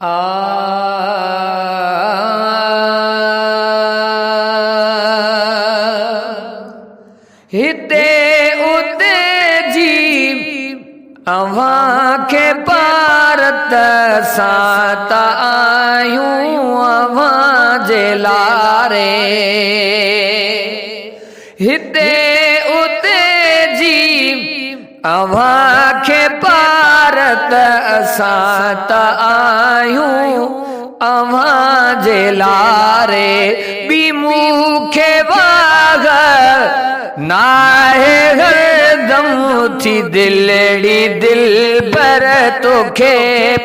आ हिते उते जी अव्हां खे पारत सां त आयूं अव्हां जे लारे। हिते उते जी अव्हां खे पारत असां त आयूं अव्हां जे लारे। बी मूंखे वाग नाहे हरदम थी दिलड़ी दिल पर तोखे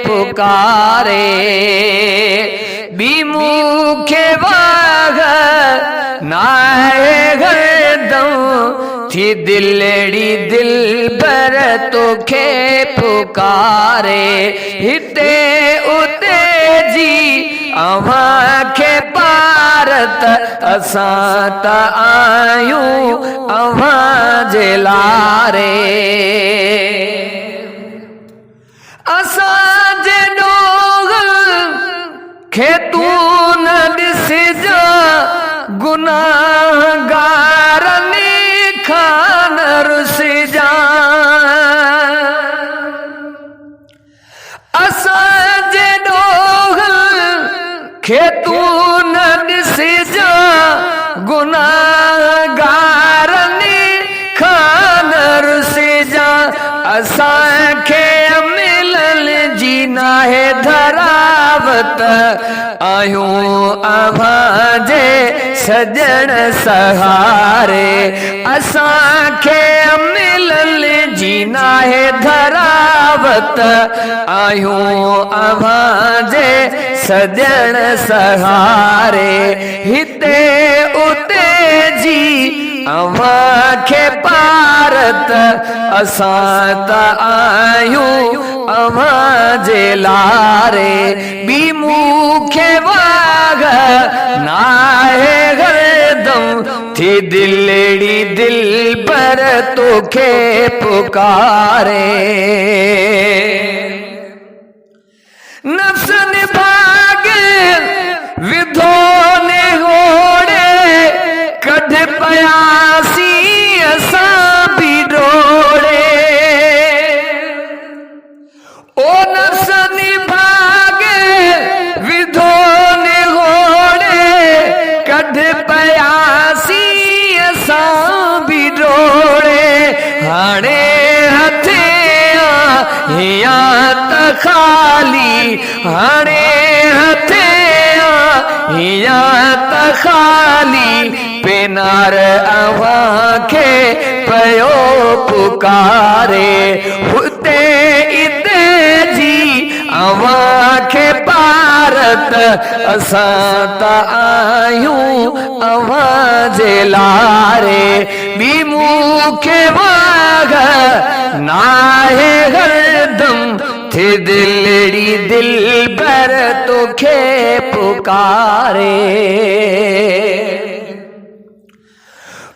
पुकारे। बी मूंखे वाग नाहे हरदम थी दिलड़ी दिल पर तोखे पुकारे। हिते उते जी अव्हां खे पारत असां त आयूं अव्हां जे लारे। असां जे ॾोंगल खे तूं न ॾिसजा, गुनाहगारनि खां न रुसिजा। असां जे ॾोंगल खे तूं न ॾिसजा, गुनाहगारनि खां न रुसिजा। असांखे मिलण जी नाहे धरावत, आयूं अव्हां जे सजण सहारे। असांखे मिलण जी नाहे धरावत, आयूं अव्हां जे सजण सहारे। हिते उते जी अव्हां खे पारत असां त आयूं अव्हां जे लारे। बी मूंखे वाग नाहे हरदम थी दिलड़ी दिल पर तोखे पुकारे। नफ्स निभागे विधो ने घोड़े, कढ पयासी असां भी डोड़े। ओ नफ्स निभागे विधो ने घोड़े, कढ पयासी असां भी डोड़े। हाणे हथे हिया त खाली, हाणे हथे हिया त खाली, पेनार अव्हां खे पयो पुकारे। हुते इते जी अव्हां खे पारत असां त आयूं अव्हां जे लारे। बी मूंखे वाग नाहे हरदम थी दिलड़ी दिल पर तोखे पुकारे।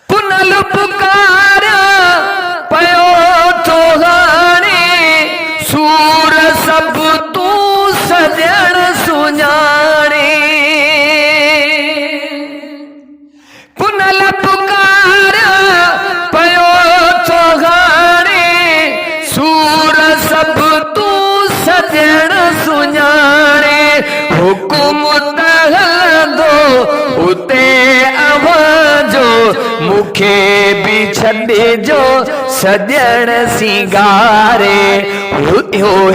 पुनल पुकारा पयो थो हाणे, सूर सब तूं सजण सुञाणे। पुनल पुकारा पयो थो हाणे, सूर सब तूं सजण सुञाणे। हुकुम त हलंदो उते अव्हां जो, मूंखे भी छॾिजो सजण सिंगारे।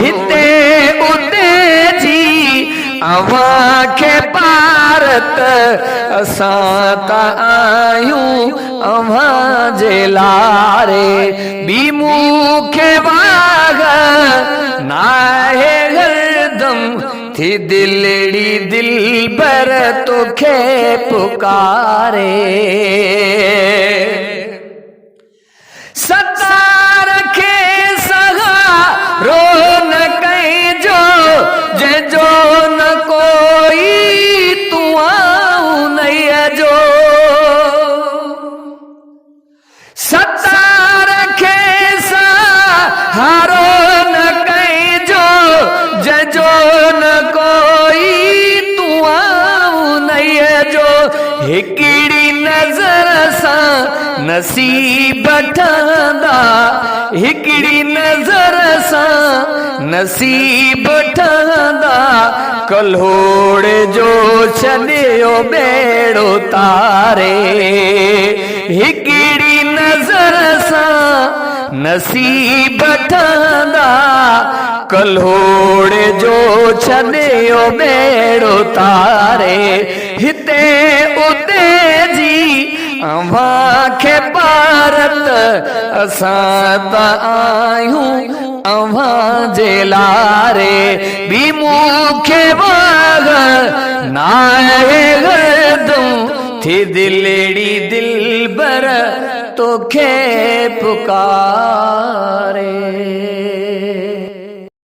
हिते उते जी अव्हां खे पारत असां त आयूं अव्हां जे लारे। बी मूंखे वाग नाहे हरदम थी दिलड़ी दिल पर तोखे पुकारे। सतार खे सहारो न कहिजो, जंहिंजो न कोई तूं आऊं नैया जो। सतार खे सहारो न कहिजो, जंहिंजो न कोई हिकिड़ी नज़र सां नसीब ठहंदा, हिकिड़ी नज़र सां नसीब ठहंदा, कल्होड़ जो छॾियो बेड़ो तारे। हिकिड़ी नज़र सां नसीब ठहंदा, कल्होड़ जो छॾियो बेड़ो तारे। हिते उते जी अव्हांखे भारत असां त आहियूं अव्हां जे लारे। बि मूंखे वाग नाहे गदूं थी दिलड़ी दिलबर तोखे पुकारे।